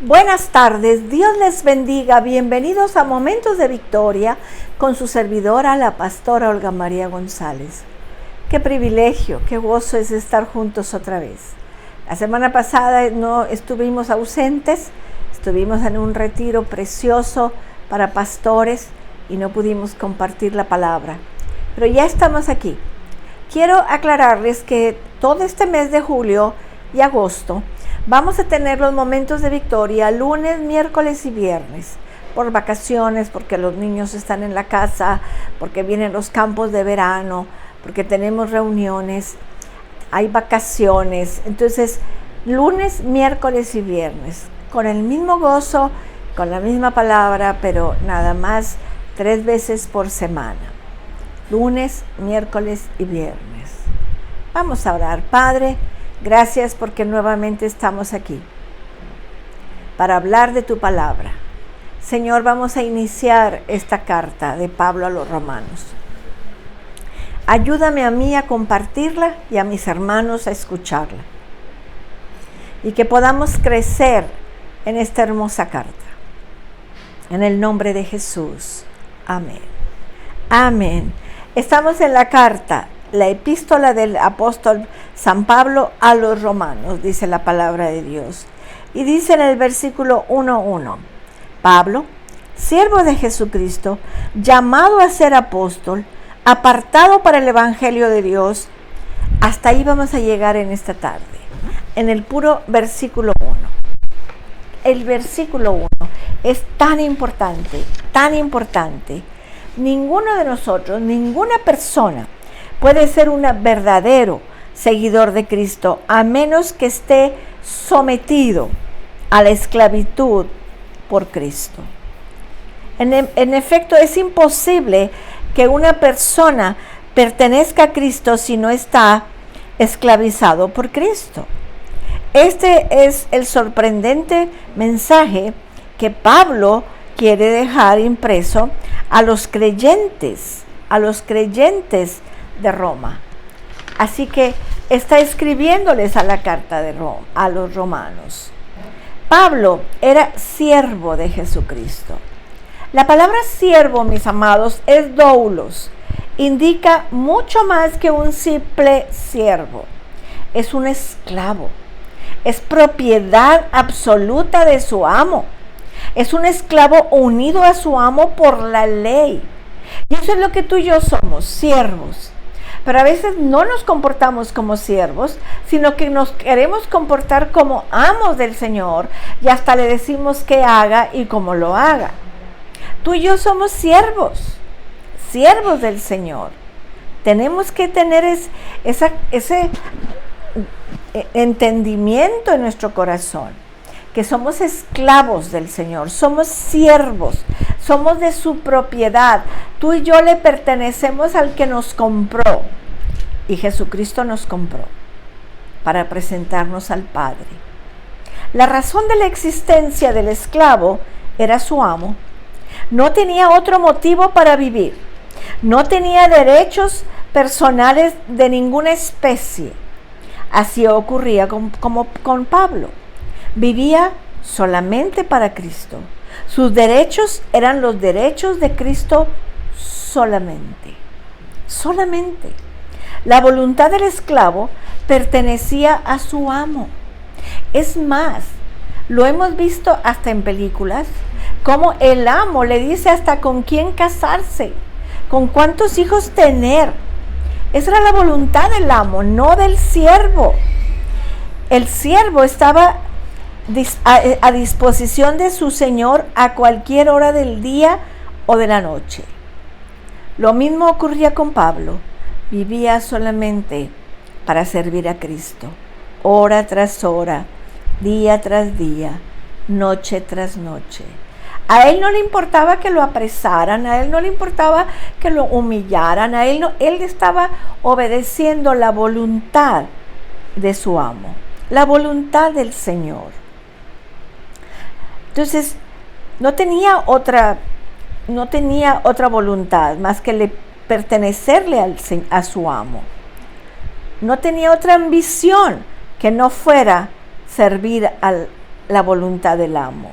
Buenas tardes, Dios les bendiga, bienvenidos a Momentos de Victoria con su servidora, la pastora Olga María González. Qué privilegio, qué gozo es estar juntos otra vez. La semana pasada no estuvimos ausentes, estuvimos en un retiro precioso para pastores y no pudimos compartir la palabra, pero ya estamos aquí. Quiero aclararles que todo este mes de julio y agosto vamos a tener los Momentos de Victoria lunes, miércoles y viernes, por vacaciones, porque los niños están en la casa, porque vienen los campos de verano, porque tenemos reuniones, hay vacaciones. Entonces, lunes, miércoles y viernes, con el mismo gozo, con la misma palabra, pero nada más 3 veces por semana. Lunes, miércoles y viernes. Vamos a orar. Padre, gracias porque nuevamente estamos aquí para hablar de tu palabra. Señor, vamos a iniciar esta carta de Pablo a los Romanos. Ayúdame a mí a compartirla y a mis hermanos a escucharla. Y que podamos crecer en esta hermosa carta. En el nombre de Jesús. Amén. Amén. Estamos en la carta, la epístola del apóstol San Pablo a los Romanos, dice la palabra de Dios. Y dice en el versículo 1:1, Pablo, siervo de Jesucristo, llamado a ser apóstol, apartado para el evangelio de Dios. Hasta ahí vamos a llegar en esta tarde, en el puro versículo 1. El versículo 1 es tan importante, tan importante. Ninguno de nosotros, ninguna persona puede ser un verdadero seguidor de Cristo a menos que esté sometido a la esclavitud por Cristo. En efecto, es imposible que una persona pertenezca a Cristo si no está esclavizado por Cristo. Este es el sorprendente mensaje que Pablo quiere dejar impreso a los creyentes de Roma. Así que está escribiéndoles a la carta de Roma, a los romanos. Pablo era siervo de Jesucristo. La palabra siervo, mis amados, es doulos. Indica mucho más que un simple siervo. Es un esclavo. Es propiedad absoluta de su amo. Es un esclavo unido a su amo por la ley. Y eso es lo que tú y yo somos, siervos. Pero a veces no nos comportamos como siervos, sino que nos queremos comportar como amos del Señor y hasta le decimos qué haga y cómo lo haga. Tú y yo somos siervos del Señor. Tenemos que tener ese entendimiento en nuestro corazón, que somos esclavos del Señor, somos siervos, somos de su propiedad. Tú y yo le pertenecemos al que nos compró, y Jesucristo nos compró para presentarnos al Padre. La razón de la existencia del esclavo era su amo. No tenía otro motivo para vivir, no tenía derechos personales de ninguna especie. Así ocurría como con Pablo. Vivía solamente para Cristo. Sus derechos eran los derechos de Cristo solamente. Solamente. La voluntad del esclavo pertenecía a su amo. Es más, lo hemos visto hasta en películas, como el amo le dice hasta con quién casarse, con cuántos hijos tener. Esa era la voluntad del amo, no del siervo. El siervo estaba a disposición de su Señor a cualquier hora del día o de la noche. Lo mismo ocurría con Pablo. Vivía solamente para servir a Cristo, hora tras hora, día tras día, noche tras noche. A él no le importaba que lo apresaran, a él no le importaba que lo humillaran, él estaba obedeciendo la voluntad de su amo, la voluntad del Señor. Entonces, no tenía otra voluntad más que pertenecerle a su amo. No tenía otra ambición que no fuera servir al la voluntad del amo.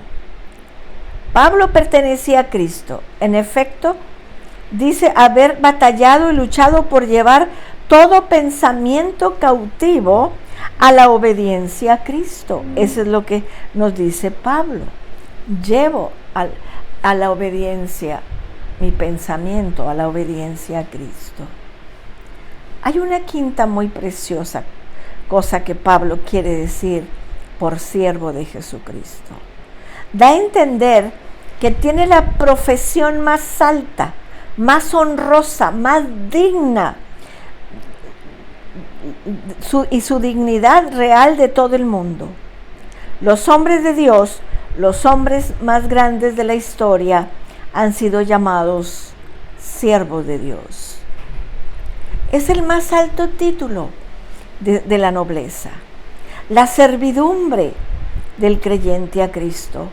Pablo pertenecía a Cristo. En efecto, dice haber batallado y luchado por llevar todo pensamiento cautivo a la obediencia a Cristo. Eso es lo que nos dice Pablo. Llevo a la obediencia mi pensamiento, a la obediencia a Cristo. Hay una quinta muy preciosa cosa que Pablo quiere decir por siervo de Jesucristo. Da a entender que tiene la profesión más alta, más honrosa, más digna, y su dignidad real de todo el mundo. Los hombres de Dios, los hombres más grandes de la historia, han sido llamados siervos de Dios. Es el más alto título de la nobleza, la servidumbre del creyente a Cristo.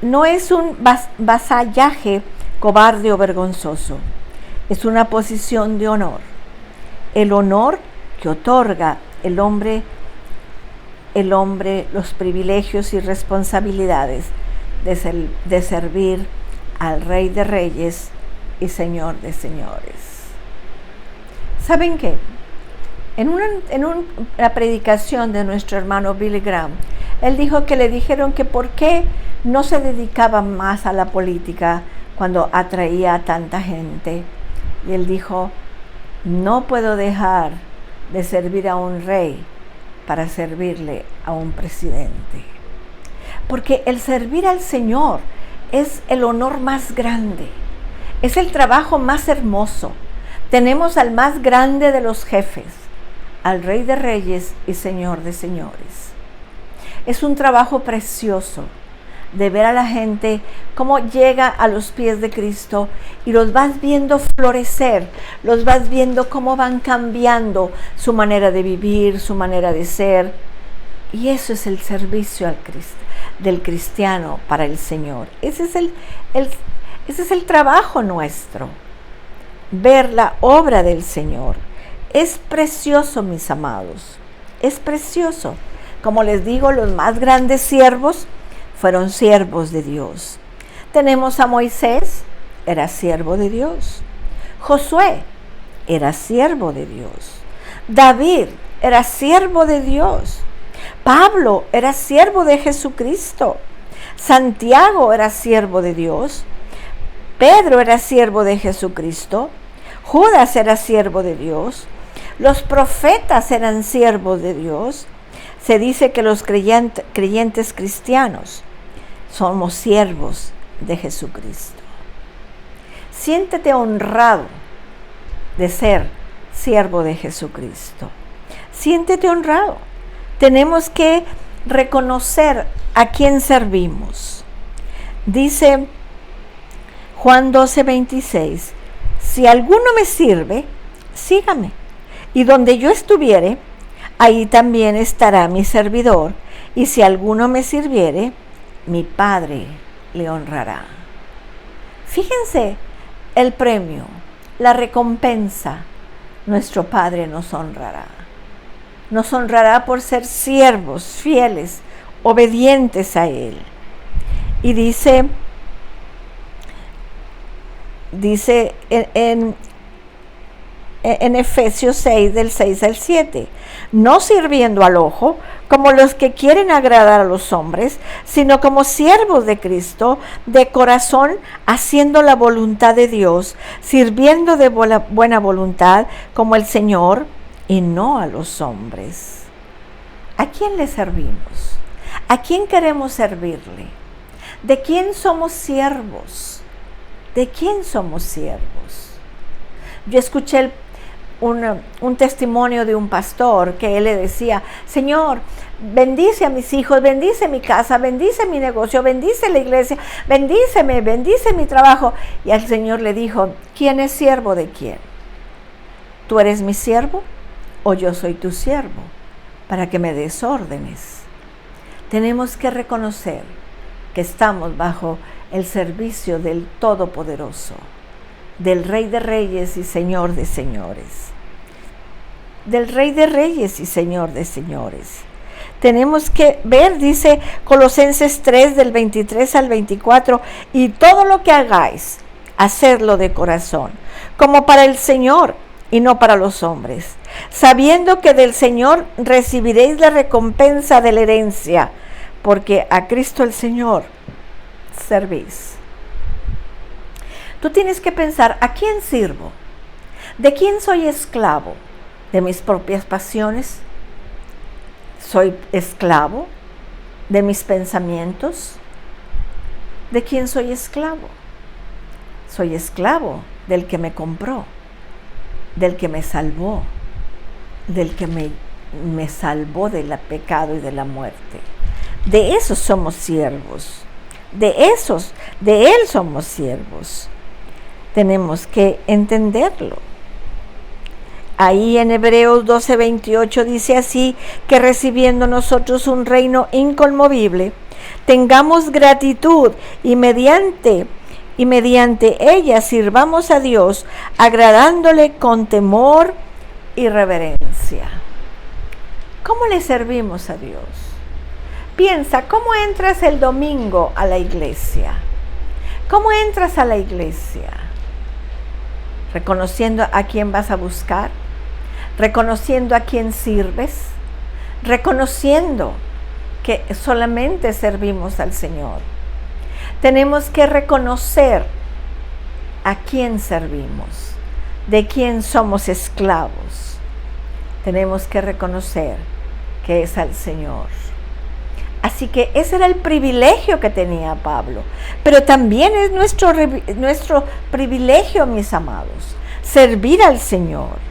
No es un vasallaje cobarde o vergonzoso, es una posición de honor. El honor que otorga el hombre los privilegios y responsabilidades de servir al Rey de Reyes y Señor de Señores. ¿Saben qué? En una predicación de nuestro hermano Billy Graham, él dijo que le dijeron que por qué no se dedicaba más a la política cuando atraía a tanta gente. Y él dijo, no puedo dejar de servir a un rey para servirle a un presidente. Porque el servir al Señor es el honor más grande, es el trabajo más hermoso. Tenemos al más grande de los jefes, al Rey de Reyes y Señor de Señores. Es un trabajo precioso de ver a la gente cómo llega a los pies de Cristo y los vas viendo florecer, los vas viendo cómo van cambiando su manera de vivir, su manera de ser. Y eso es el servicio del cristiano para el Señor. Ese es el trabajo nuestro, ver la obra del Señor. Es precioso, mis amados, es precioso. Como les digo, los más grandes siervos fueron siervos de Dios. Tenemos a Moisés, era siervo de Dios. Josué era siervo de Dios. David era siervo de Dios. Pablo era siervo de Jesucristo. Santiago era siervo de Dios. Pedro era siervo de Jesucristo. Judas era siervo de Dios. Los profetas eran siervos de Dios. Se dice que los creyentes cristianos somos siervos de Jesucristo. Siéntete honrado de ser siervo de Jesucristo. Siéntete honrado. Tenemos que reconocer a quién servimos. Dice Juan 12:26, si alguno me sirve, sígame, y donde yo estuviere, ahí también estará mi servidor, y si alguno me sirviere, mi Padre le honrará. Fíjense el premio, la recompensa. Nuestro Padre nos honrará. Nos honrará por ser siervos, fieles, obedientes a Él. Y dice en Efesios 6, del 6 al 7, no sirviendo al ojo, como los que quieren agradar a los hombres, sino como siervos de Cristo, de corazón, haciendo la voluntad de Dios, sirviendo de buena voluntad, como el Señor, y no a los hombres. ¿A quién le servimos? ¿A quién queremos servirle? ¿De quién somos siervos? ¿De quién somos siervos? Yo escuché un testimonio de un pastor que él le decía, Señor, bendice a mis hijos, bendice mi casa, bendice mi negocio, bendice la iglesia, bendíceme, bendice mi trabajo. Y el Señor le dijo, ¿quién es siervo de quién? ¿Tú eres mi siervo o yo soy tu siervo? Para que me des órdenes. Tenemos que reconocer que estamos bajo el servicio del Todopoderoso, del Rey de Reyes y Señor de Señores. Del Rey de Reyes y Señor de Señores. Tenemos que ver, dice Colosenses 3 del 23 al 24, y todo lo que hagáis, hacerlo de corazón, como para el Señor y no para los hombres, sabiendo que del Señor recibiréis la recompensa de la herencia, porque a Cristo el Señor servís. Tú tienes que pensar, ¿a quién sirvo? ¿De quién soy esclavo? ¿De mis propias pasiones? ¿Soy esclavo de mis pensamientos? ¿De quién soy esclavo? Soy esclavo del que me compró, del que me salvó, del que me salvó del pecado y de la muerte. De esos somos siervos. De Él somos siervos. Tenemos que entenderlo. Ahí en Hebreos 12:28 dice así, que recibiendo nosotros un reino inconmovible, tengamos gratitud y mediante ella sirvamos a Dios, agradándole con temor y reverencia. ¿Cómo le servimos a Dios? Piensa, ¿cómo entras el domingo a la iglesia? ¿Cómo entras a la iglesia? Reconociendo a quién vas a buscar, reconociendo a quién sirves, reconociendo que solamente servimos al Señor. Tenemos que reconocer a quién servimos, de quién somos esclavos. Tenemos que reconocer que es al Señor. Así que ese era el privilegio que tenía Pablo. Pero también es nuestro privilegio, mis amados, servir al Señor.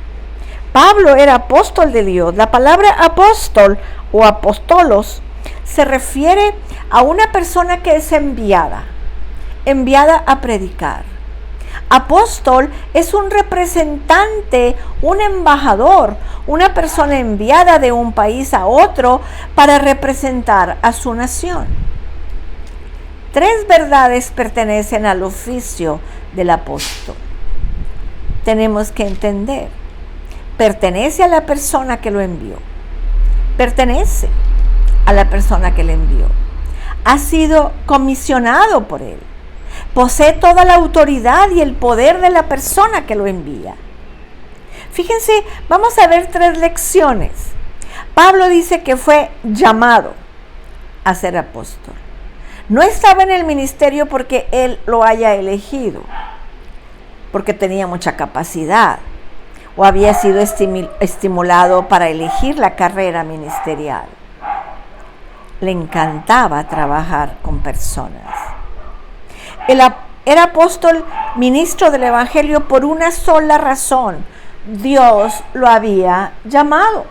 Pablo era apóstol de Dios. La palabra apóstol o apóstolos se refiere a una persona que es enviada a predicar. Apóstol es un representante, un embajador, una persona enviada de un país a otro para representar a su nación. 3 verdades pertenecen al oficio del apóstol. Tenemos que entender, pertenece a la persona que lo envió, pertenece a la persona que le envió, ha sido comisionado por él, posee toda la autoridad y el poder de la persona que lo envía. Fíjense, vamos a ver 3 lecciones. Pablo dice que fue llamado a ser apóstol. No estaba en el ministerio porque él lo haya elegido, porque tenía mucha capacidad o había sido estimulado para elegir la carrera ministerial. Le encantaba trabajar con personas. Era apóstol, ministro del Evangelio por una sola razón. Dios lo había llamado.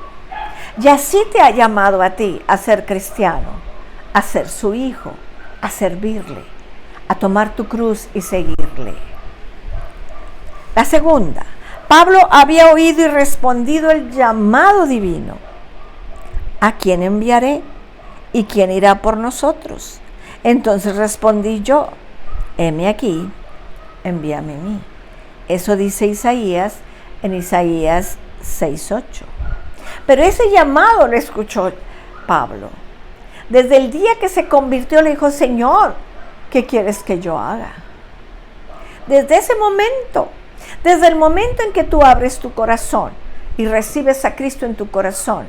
Y así te ha llamado a ti a ser cristiano, a ser su hijo, a servirle, a tomar tu cruz y seguirle. La segunda, Pablo había oído y respondido el llamado divino. ¿A quién enviaré? ¿Y quién irá por nosotros? Entonces respondí yo, heme aquí, envíame a mí. Eso dice Isaías en Isaías 6:8. Pero ese llamado lo escuchó Pablo. Desde el día que se convirtió le dijo, Señor, ¿qué quieres que yo haga? Desde ese momento, desde el momento en que tú abres tu corazón y recibes a Cristo en tu corazón,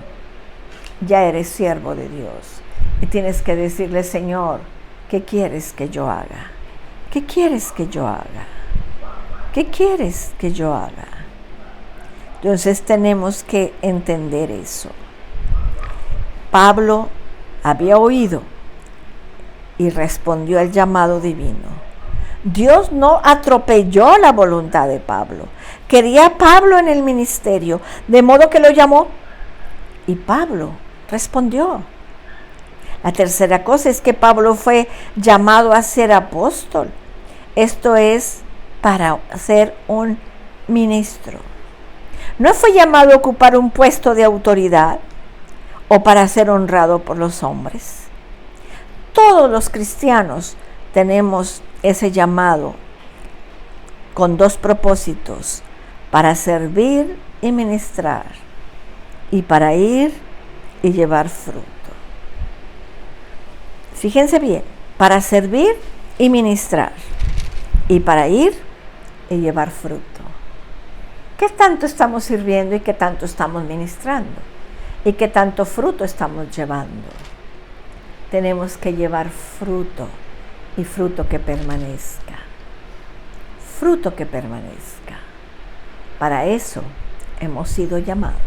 ya eres siervo de Dios. Y tienes que decirle, Señor, ¿qué quieres que yo haga? ¿Qué quieres que yo haga? ¿Qué quieres que yo haga? Entonces tenemos que entender eso. Pablo había oído y respondió al llamado divino. Dios no atropelló la voluntad de Pablo. Quería a Pablo en el ministerio, de modo que lo llamó y Pablo respondió. La tercera cosa es que Pablo fue llamado a ser apóstol. Esto es para ser un ministro. No fue llamado a ocupar un puesto de autoridad o para ser honrado por los hombres. Todos los cristianos tenemos ese llamado con 2 propósitos: para servir y ministrar, y para ir y llevar fruto. Fíjense bien, para servir y ministrar, y para ir y llevar fruto. ¿Qué tanto estamos sirviendo y qué tanto estamos ministrando? ¿Y qué tanto fruto estamos llevando? Tenemos que llevar fruto, y fruto que permanezca. Fruto que permanezca. Para eso hemos sido llamados.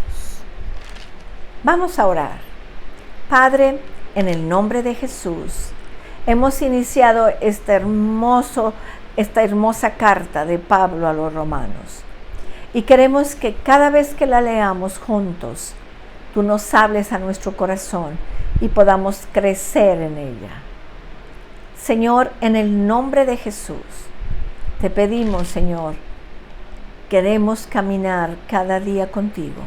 Vamos a orar. Padre, en el nombre de Jesús, hemos iniciado esta hermosa carta de Pablo a los romanos. Y queremos que cada vez que la leamos juntos, tú nos hables a nuestro corazón y podamos crecer en ella. Señor, en el nombre de Jesús, te pedimos, Señor, queremos caminar cada día contigo,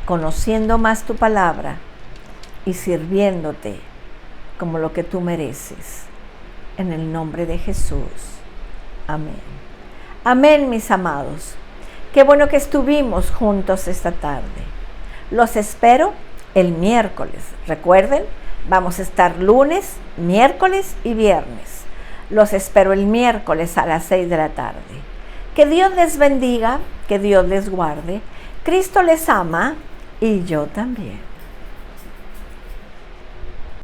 conociendo más tu palabra y sirviéndote como lo que tú mereces. En el nombre de Jesús. Amén. Amén, mis amados. Qué bueno que estuvimos juntos esta tarde. Los espero el miércoles. Recuerden, vamos a estar lunes, miércoles y viernes. Los espero el miércoles a las 6 de la tarde. Que Dios les bendiga, que Dios les guarde. Cristo les ama y yo también.